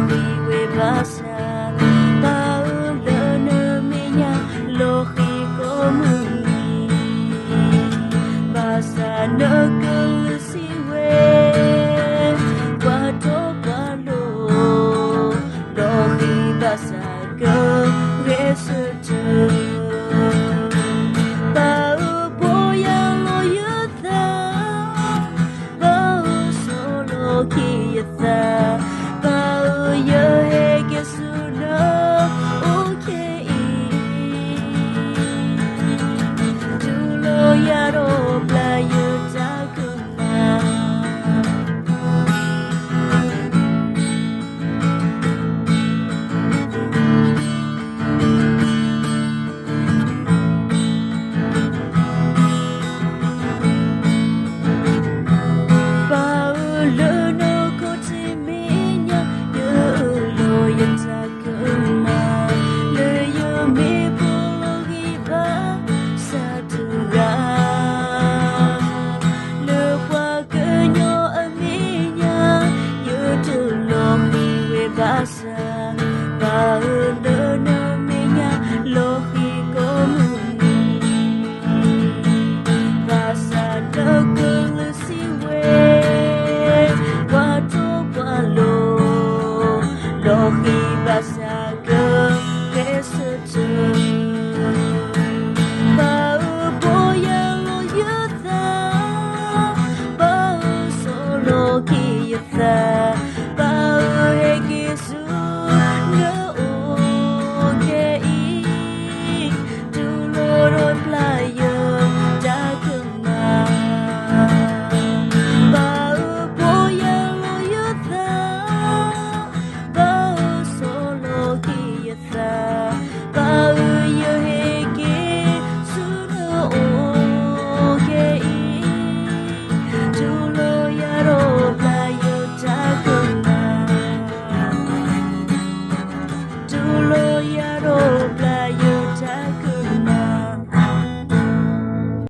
khi quê ba xa bao lỡ nơ mê nhà lo khi có mừng ba xa nơ cứ si quê qua đó qua lô lo khi ba xa cơ ghé sơ chờ bao boya lo yata bao solo khi yata bao yo he ke suno okay du lo yaro bla yuta kuma Basa ba lỡ nơ mê nhà lo khi có mừng basa lỡ cơ lỡ si quê qua chỗ qua lô lo khi basa cơ ghé sơ chờ ba boya lo yata ba solo khi yata